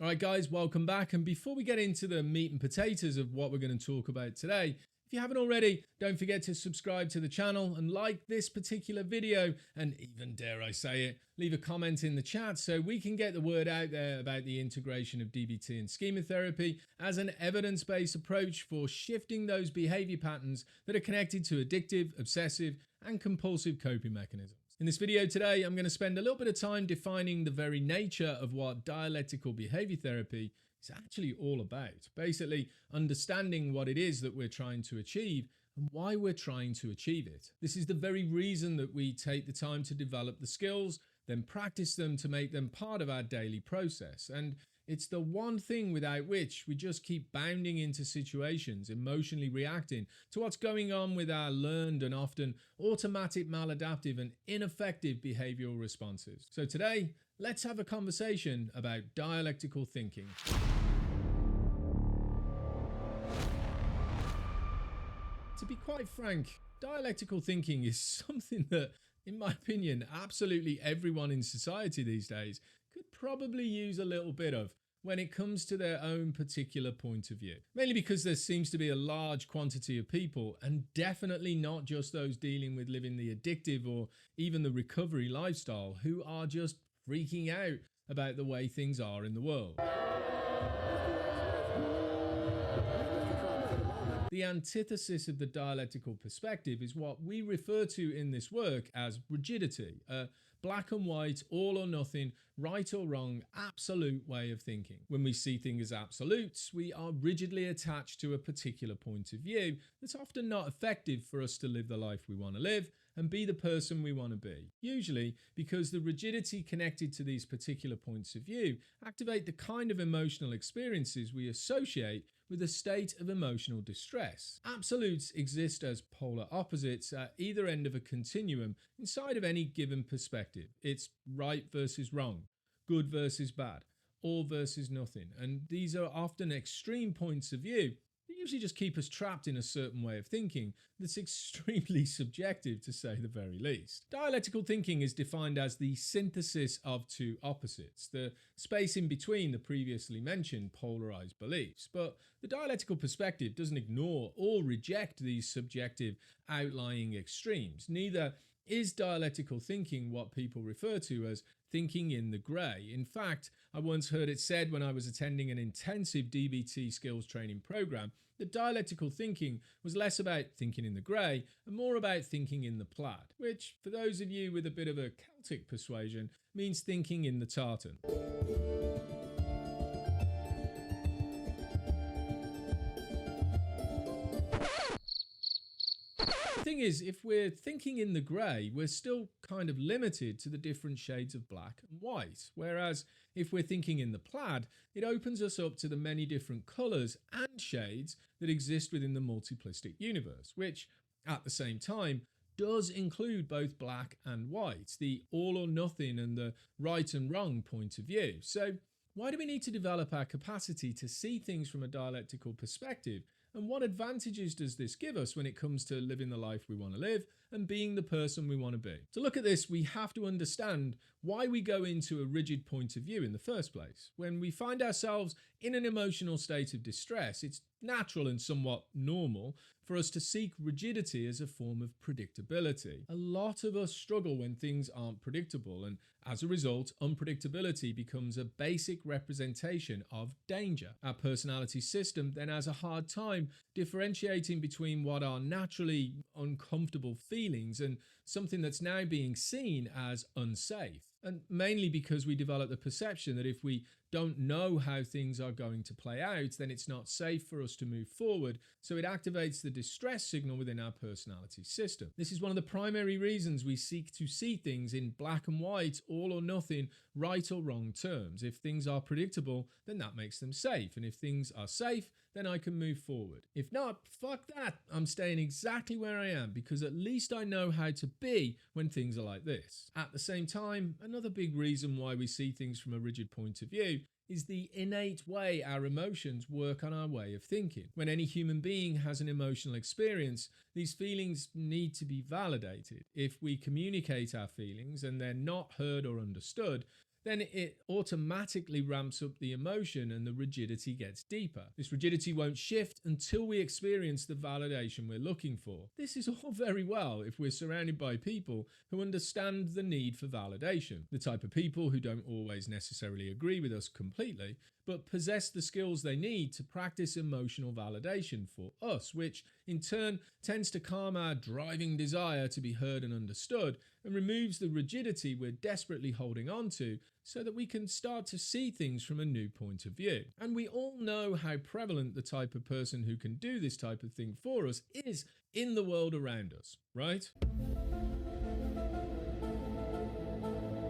All right, guys, welcome back. And before we get into the meat and potatoes of what we're going to talk about today, if you haven't already, don't forget to subscribe to the channel and like this particular video, and even, dare I say it, leave a comment in the chat so we can get the word out there about the integration of DBT and schema therapy as an evidence-based approach for shifting those behavior patterns that are connected to addictive, obsessive, and compulsive coping mechanisms. In this video today, I'm going to spend a little bit of time defining the very nature of what dialectical behavior therapy is actually all about. Basically, understanding what it is that we're trying to achieve and why we're trying to achieve it. This is the very reason that we take the time to develop the skills, then practice them to make them part of our daily process. And it's the one thing without which we just keep bounding into situations, emotionally reacting to what's going on with our learned and often automatic, maladaptive and ineffective behavioral responses. So today, let's have a conversation about dialectical thinking. To be quite frank, dialectical thinking is something that, in my opinion, absolutely everyone in society these days could probably use a little bit of when it comes to their own particular point of view. Mainly because there seems to be a large quantity of people, and definitely not just those dealing with living the addictive or even the recovery lifestyle, who are just freaking out about the way things are in the world. The antithesis of the dialectical perspective is what we refer to in this work as rigidity, a black and white, all or nothing, right or wrong, absolute way of thinking. When we see things as absolutes, we are rigidly attached to a particular point of view that's often not effective for us to live the life we want to live and be the person we want to be. Usually because the rigidity connected to these particular points of view activate the kind of emotional experiences we associate with a state of emotional distress. Absolutes exist as polar opposites at either end of a continuum inside of any given perspective. It's right versus wrong, good versus bad, all versus nothing. And these are often extreme points of view that usually just keep us trapped in a certain way of thinking that's extremely subjective, to say the very least. Dialectical thinking is defined as the synthesis of two opposites, the space in between the previously mentioned polarized beliefs. But the dialectical perspective doesn't ignore or reject these subjective outlying extremes. Neither is dialectical thinking what people refer to as thinking in the grey. In fact, I once heard it said when I was attending an intensive DBT skills training program that dialectical thinking was less about thinking in the grey and more about thinking in the plaid, which, for those of you with a bit of a Celtic persuasion, means thinking in the tartan. The thing is, if we're thinking in the grey, we're still kind of limited to the different shades of black and white. Whereas if we're thinking in the plaid, it opens us up to the many different colours and shades that exist within the multiplistic universe, which at the same time does include both black and white, the all or nothing and the right and wrong point of view. So why do we need to develop our capacity to see things from a dialectical perspective? And what advantages does this give us when it comes to living the life we want to live and being the person we want to be? To look at this, we have to understand why we go into a rigid point of view in the first place. When we find ourselves in an emotional state of distress, it's natural and somewhat normal for us to seek rigidity as a form of predictability. A lot of us struggle when things aren't predictable, and as a result, unpredictability becomes a basic representation of danger. Our personality system then has a hard time differentiating between what are naturally uncomfortable feelings and something that's now being seen as unsafe. And mainly because we develop the perception that if we don't know how things are going to play out, then it's not safe for us to move forward. So it activates the distress signal within our personality system. This is one of the primary reasons we seek to see things in black and white, all or nothing, right or wrong terms. If things are predictable, then that makes them safe. And if things are safe, then I can move forward. If not, fuck that. I'm staying exactly where I am because at least I know how to be when things are like this. At the same time, another big reason why we see things from a rigid point of view is the innate way our emotions work on our way of thinking. When any human being has an emotional experience, these feelings need to be validated. If we communicate our feelings and they're not heard or understood, then it automatically ramps up the emotion and the rigidity gets deeper. This rigidity won't shift until we experience the validation we're looking for. This is all very well if we're surrounded by people who understand the need for validation, the type of people who don't always necessarily agree with us completely, but possess the skills they need to practice emotional validation for us, which in turn tends to calm our driving desire to be heard and understood and removes the rigidity we're desperately holding on to so that we can start to see things from a new point of view. And we all know how prevalent the type of person who can do this type of thing for us is in the world around us, right?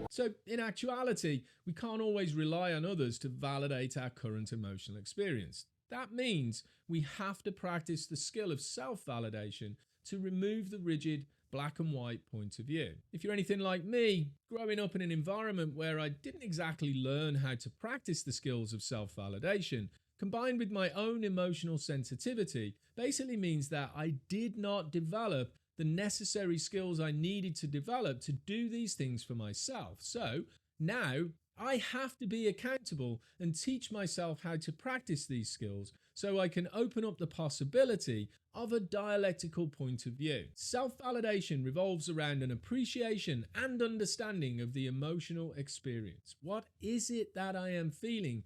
So in actuality, we can't always rely on others to validate our current emotional experience. That means we have to practice the skill of self-validation to remove the rigid black and white point of view. If you're anything like me, growing up in an environment where I didn't exactly learn how to practice the skills of self-validation, combined with my own emotional sensitivity, basically means that I did not develop the necessary skills I needed to develop to do these things for myself. So now I have to be accountable and teach myself how to practice these skills so I can open up the possibility of a dialectical point of view. Self-validation revolves around an appreciation and understanding of the emotional experience. What is it that I am feeling?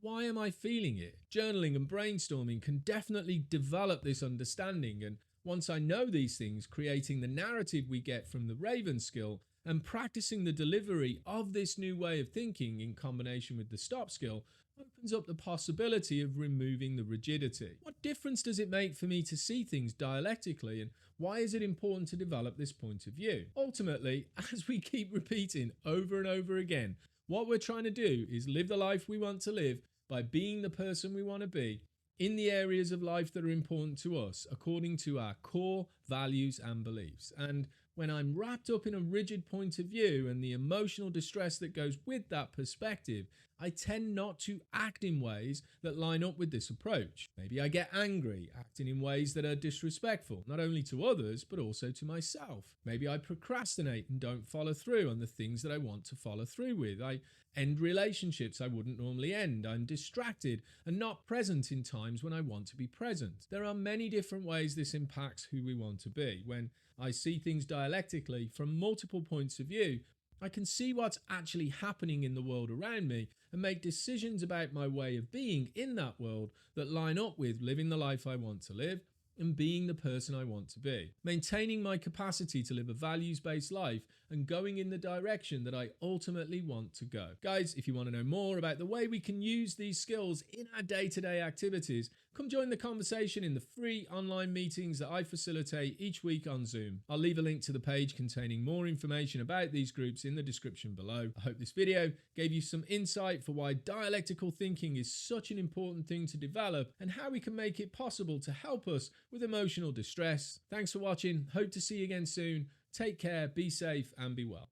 Why am I feeling it? Journaling and brainstorming can definitely develop this understanding, and once I know these things, creating the narrative we get from the Raven skill and practicing the delivery of this new way of thinking in combination with the stop skill opens up the possibility of removing the rigidity. What difference does it make for me to see things dialectically, and why is it important to develop this point of view? Ultimately, as we keep repeating over and over again, what we're trying to do is live the life we want to live by being the person we want to be in the areas of life that are important to us according to our core values and beliefs. And when I'm wrapped up in a rigid point of view and the emotional distress that goes with that perspective, I tend not to act in ways that line up with this approach. Maybe I get angry, acting in ways that are disrespectful, not only to others, but also to myself. Maybe I procrastinate and don't follow through on the things that I want to follow through with. I end relationships I wouldn't normally end. I'm distracted and not present in times when I want to be present. There are many different ways this impacts who we want to be. When I see things dialectically from multiple points of view, I can see what's actually happening in the world around me and make decisions about my way of being in that world that line up with living the life I want to live and being the person I want to be, maintaining my capacity to live a values-based life and going in the direction that I ultimately want to go. Guys, if you want to know more about the way we can use these skills in our day-to-day activities, come join the conversation in the free online meetings that I facilitate each week on Zoom. I'll leave a link to the page containing more information about these groups in the description below. I hope this video gave you some insight for why dialectical thinking is such an important thing to develop and how we can make it possible to help us with emotional distress. Thanks for watching. Hope to see you again soon. Take care, be safe, and be well.